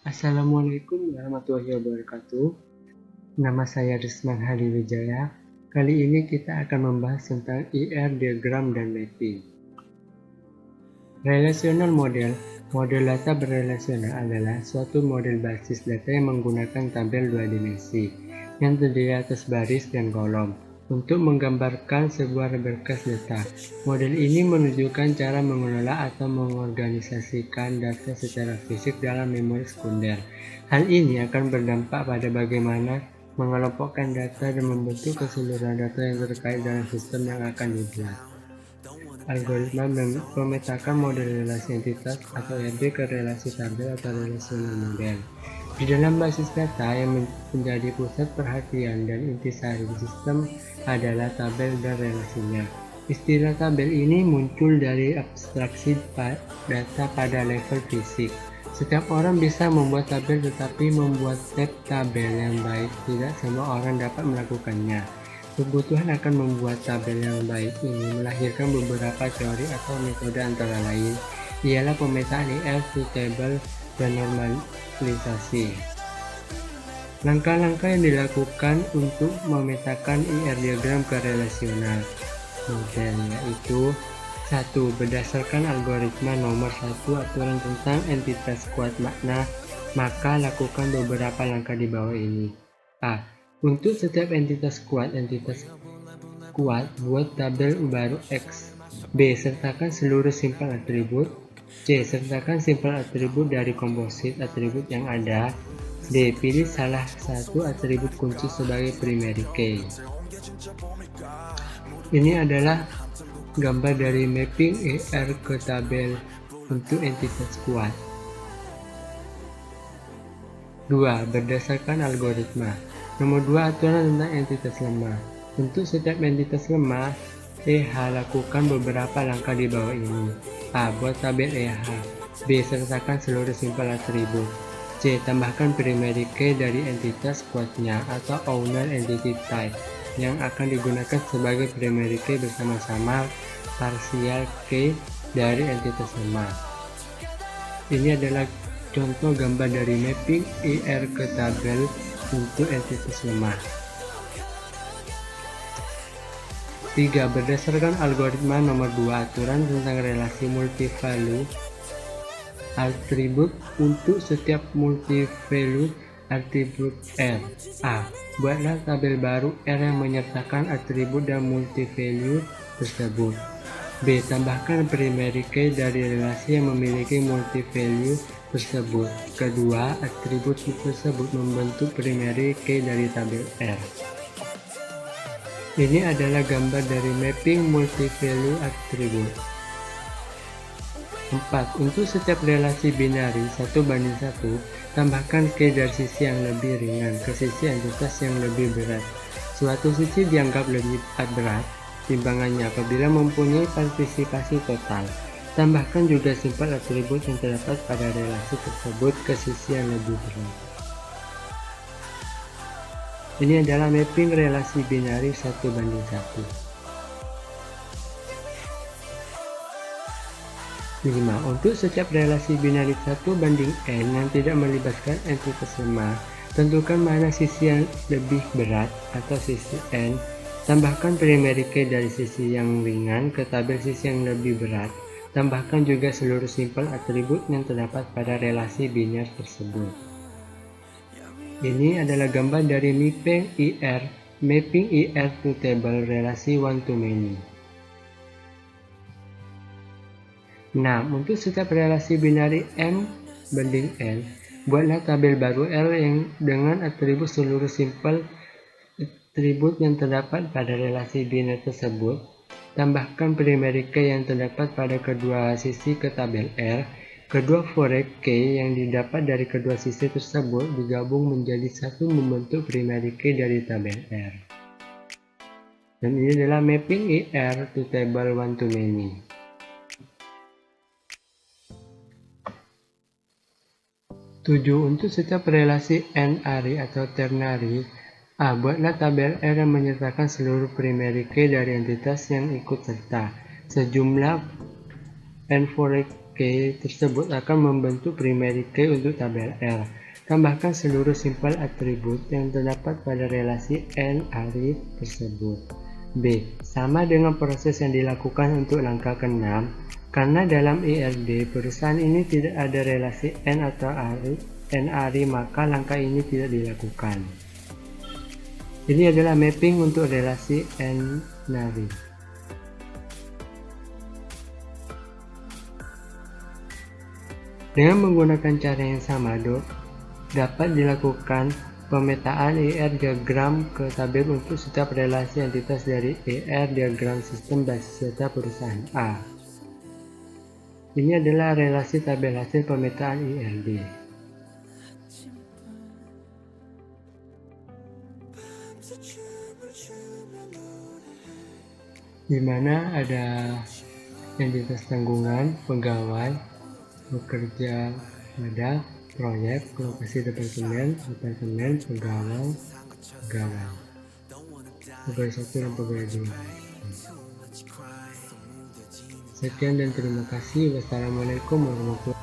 Assalamualaikum warahmatullahi wabarakatuh. Nama saya Risman Hadiwijaya. Kali ini kita akan membahas tentang IR diagram dan mapping. Relational model. Model data berrelasional adalah suatu model basis data yang menggunakan tabel dua dimensi yang terdiri atas baris dan kolom untuk menggambarkan sebuah berkas data. Model ini menunjukkan cara mengelola atau mengorganisasikan data secara fisik dalam memori sekunder. Hal ini akan berdampak pada bagaimana mengelompokkan data dan membentuk keseluruhan data yang terkait dalam sistem yang akan dibuat. Algoritma memetakan model relasi entitas atau RD ke relasi tabel atau relational model. Di dalam basis data yang menjadi pusat perhatian dan intisari sistem adalah tabel dan relasinya. Istilah tabel ini muncul dari abstraksi data pada level fisik. Setiap orang bisa membuat tabel, tetapi membuat tabel yang baik tidak semua orang dapat melakukannya. Kebutuhan akan membuat tabel yang baik ini melahirkan beberapa teori atau metode, antara lain ialah pemetaan IR to table dan normalisasi. Langkah-langkah yang dilakukan untuk memetakan IR diagram ke relasional model yaitu 1. Berdasarkan algoritma nomor 1 aturan tentang entitas kuat makna, maka lakukan beberapa langkah di bawah ini. A. Untuk setiap entitas kuat, buat tabel baru X. B. Sertakan seluruh simpel atribut. C. Sertakan simpel atribut dari komposit atribut yang ada. D. Pilih salah satu atribut kunci sebagai primary key. Ini adalah gambar dari mapping IR ke tabel untuk entitas kuat. 2. Berdasarkan algoritma. Nomor 2. Aturan tentang entitas lemah. Untuk setiap entitas lemah, EH lakukan beberapa langkah di bawah ini. A. Buat tabel EH. B. Sertakan seluruh simpel atribut. C. Tambahkan primary key dari entitas kuatnya atau owner entity type yang akan digunakan sebagai primary key bersama-sama partial key dari entitas lemah. Ini adalah contoh gambar dari mapping IR ke tabel untuk entitas lemah. 3. Berdasarkan algoritma nomor 2 aturan tentang relasi multi-value atribut untuk setiap multi-value atribut R. A. Buatlah tabel baru R yang menyertakan atribut dan multi-value tersebut. B. Tambahkan primary key dari relasi yang memiliki multi-value tersebut. Kedua atribut tersebut membentuk primary key dari tabel R. Ini adalah gambar dari mapping multi-value atribut. 4. Untuk setiap relasi binari 1:1, tambahkan key dari sisi yang lebih ringan ke sisi entitas yang lebih berat. Suatu sisi dianggap lebih berat timbangannya apabila mempunyai partisipasi total. Tambahkan juga simpel atribut yang terdapat pada relasi tersebut ke sisi yang lebih berat. Ini adalah mapping relasi binari 1:1. 5. Untuk setiap relasi binari 1:n yang tidak melibatkan entitas lemah, tentukan mana sisi yang lebih berat atau sisi n. Tambahkan primary key dari sisi yang ringan ke tabel sisi yang lebih berat. Tambahkan juga seluruh simpel atribut yang terdapat pada relasi biner tersebut. Ini adalah gambar dari mapping IR to table relasi one to many. 6. Untuk setiap relasi binari m/n, buatlah tabel baru L yang dengan atribut seluruh simpel atribut yang terdapat pada relasi biner tersebut. Tambahkan primary key yang terdapat pada kedua sisi ke tabel R. Kedua foreign key yang didapat dari kedua sisi tersebut digabung menjadi satu membentuk primary key dari tabel R. Dan ini adalah mapping IR to table one to many. 7. Untuk setiap relasi n-ary atau ternary, A. Buatlah tabel R yang menyertakan seluruh primary key dari entitas yang ikut serta. Sejumlah n foreign key tersebut akan membentuk primary key untuk tabel R. Tambahkan seluruh simpel atribut yang terdapat pada relasi N-array tersebut. B. Sama dengan proses yang dilakukan untuk langkah ke-6, karena dalam IRD perusahaan ini tidak ada relasi N atau N-array, maka langkah ini tidak dilakukan. Ini adalah mapping untuk relasi N-array. Dengan menggunakan cara yang sama, dapat dilakukan pemetaan ER diagram ke tabel untuk setiap relasi entitas dari ER diagram sistem basis data perusahaan A. Ini adalah relasi tabel hasil pemetaan IRD. Di mana ada entitas tanggungan, pegawai, bekerja pada proyek, lokasi departemen, pegawai, pegawai 1 dan pegawai 2. Sekian dan terima kasih. Wassalamualaikum warahmatullahi wabarakatuh.